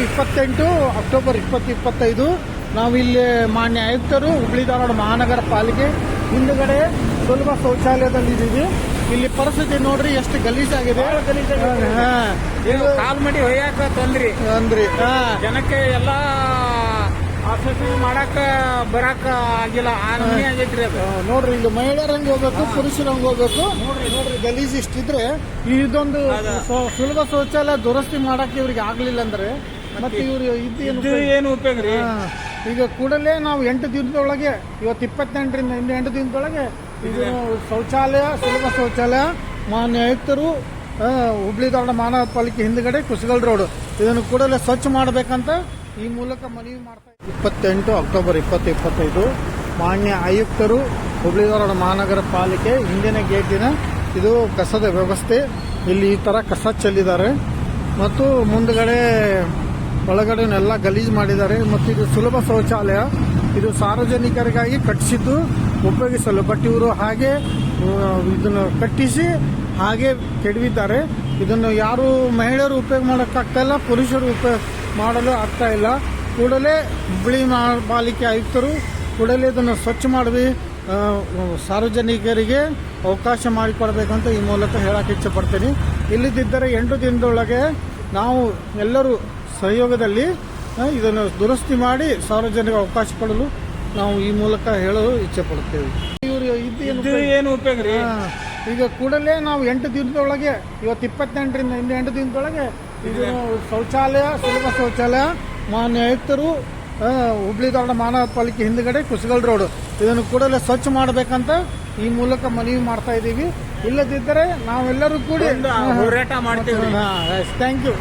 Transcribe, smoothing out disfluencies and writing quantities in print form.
28 October 2025 ನಾವಿಲ್ಲಿ ಮಾನ್ಯ ಆಯುಕ್ತರು ಹುಬ್ಳಿ ಧಾರವಾಡ ಮಹಾನಗರ ಪಾಲಿಕೆ ಹಿಂದುಗಡೆ ಸುಲಭ ಶೌಚಾಲಯದಲ್ಲಿದ್ದೀವಿ. ಇಲ್ಲಿ ಪರಿಸ್ಥಿತಿ ನೋಡ್ರಿ ಎಷ್ಟು ಗಲೀಜಾಗಿದೆ. ಕಾಲ್ ಮಡಿ ಹೊಯ್ಯಾಕ ತೊಂದ್ರಿ ಅಂದ್ರಿ ಜನಕ್ಕೆ ಎಲ್ಲಾ ಆಸ್ಪತ್ರೆ ಮಾಡಾಕ ಬರಾಕ ಆಗಿಲ್ಲ. ಆ ನಮೂನೆ ಆಗೈತ್ರಿ ಅದು. ನೋಡ್ರಿ ಇಲ್ಲಿ ಮಹಿಳೆಯರ ಹಂಗೆ ಹೋಗ್ಬೇಕು, ಪುರುಷರ ಹಂಗೆ ಹೋಗ್ಬೇಕು. ನೋಡ್ರಿ ಗಲೀಜ್ ಇಷ್ಟಿದ್ರೆ ಇದೊಂದು ಸುಲಭ ಶೌಚಾಲಯ ದುರಸ್ತಿ ಮಾಡಕ್ಕೆ ಇವ್ರಿಗೆ ಆಗ್ಲಿಲ್ಲ ಅಂದ್ರೆ ಮತ್ತೆ ಇವ್ರು ಏನು ಉಪಯೋಗ ರೀ? ಈಗ ಕೂಡಲೇ ನಾವು 8 ದಿನದೊಳಗೆ, ಇವತ್ತು 28ರಿಂದ 8 ದಿನದೊಳಗೆ ಇದು ಶೌಚಾಲಯ, ಸುಲಭ ಶೌಚಾಲಯ ಮಾನ್ಯ ಆಯುಕ್ತರು ಹುಬ್ಳಿ ಧಾರವಾಡ ಮಹಾನಗರ ಪಾಲಿಕೆ ಹಿಂದ್ಗಡೆ ಕುಸಗಲ್ ರೋಡ್ ಇದನ್ನು ಕೂಡಲೇ ಸ್ವಚ್ಛ ಮಾಡಬೇಕಂತ ಈ ಮೂಲಕ ಮನವಿ ಮಾಡ್ತಾ 28 ಅಕ್ಟೋಬರ್ 2025 ಮಾನ್ಯ ಆಯುಕ್ತರು ಹುಬ್ಳಿ ಧಾರವಾಡ ಮಹಾನಗರ ಪಾಲಿಕೆ ಹಿಂದಿನ ಗೇಟಿನ ಇದು ಕಸದ ವ್ಯವಸ್ಥೆ. ಇಲ್ಲಿ ಈ ತರ ಕಸ ಚೆಲ್ಲಿದ್ದಾರೆ ಮತ್ತು ಮುಂದ್ಗಡೆ ಒಳಗಡೆನೆಲ್ಲ ಗಲೀಜು ಮಾಡಿದ್ದಾರೆ. ಮತ್ತು ಇದು ಸುಲಭ ಶೌಚಾಲಯ, ಇದು ಸಾರ್ವಜನಿಕರಿಗಾಗಿ ಕಟ್ಟಿಸಿದ್ದು ಉಪಯೋಗಿಸಲು. ಬಟ್ ಇವರು ಹಾಗೆ ಇದನ್ನು ಕಟ್ಟಿಸಿ ಹಾಗೆ ಕೆಡವಿದ್ದಾರೆ. ಇದನ್ನು ಯಾರು ಮಹಿಳೆಯರು ಉಪಯೋಗ ಮಾಡೋಕ್ಕಾಗ್ತಾ ಇಲ್ಲ, ಪುರುಷರು ಉಪಯೋಗ ಮಾಡಲು ಆಗ್ತಾ ಇಲ್ಲ. ಕೂಡಲೇ ಹುಬ್ಬಳ್ಳಿ ಪಾಲಿಕೆ ಆಯುಕ್ತರು ಕೂಡಲೇ ಇದನ್ನು ಸ್ವಚ್ಛ ಮಾಡಿ ಸಾರ್ವಜನಿಕರಿಗೆ ಅವಕಾಶ ಮಾಡಿಕೊಡ್ಬೇಕಂತ ಈ ಮೂಲಕ ಹೇಳಕ್ಕೆ ಇಚ್ಛೆ ಪಡ್ತೀನಿ. ಇಲ್ಲದಿದ್ದರೆ 8 ದಿನದೊಳಗೆ ನಾವು ಎಲ್ಲರೂ ಸಹಯೋಗದಲ್ಲಿ ಇದನ್ನು ದುರಸ್ತಿ ಮಾಡಿ ಸಾರ್ವಜನಿಕ ಅವಕಾಶ ಕೊಡಲು ನಾವು ಈ ಮೂಲಕ ಹೇಳಲು ಇಚ್ಛೆ ಪಡುತ್ತೇವೆ. ಇವರು ಏನು ಉಪಯೋಗ ರೀ? ಈಗ ಕೂಡಲೇ ನಾವು 8 ದಿನದೊಳಗೆ, ಇವತ್ತು 28ರಿಂದ 8 ದಿನದೊಳಗೆ ಇದು ಶೌಚಾಲಯ, ಸುಲಭ ಶೌಚಾಲಯ ಮಾನ್ಯ ಆಯುಕ್ತರು ಹುಬ್ಳಿ ಧಾರವಾಡ ಮಹಾನಗರ ಪಾಲಿಕೆ ಹಿಂದ್ಗಡೆ ಕುಸಗಲ್ ರೋಡ್ ಇದನ್ನು ಕೂಡಲೇ ಸ್ವಚ್ಛ ಮಾಡಬೇಕಂತ ಈ ಮೂಲಕ ಮನವಿ ಮಾಡ್ತಾ ಇದ್ದೀವಿ. ಇಲ್ಲದಿದ್ದರೆ ನಾವೆಲ್ಲರೂ ಕೂಡಿ ಹೋರಾಟ ಮಾಡ್ತೀವಿ. Thank you.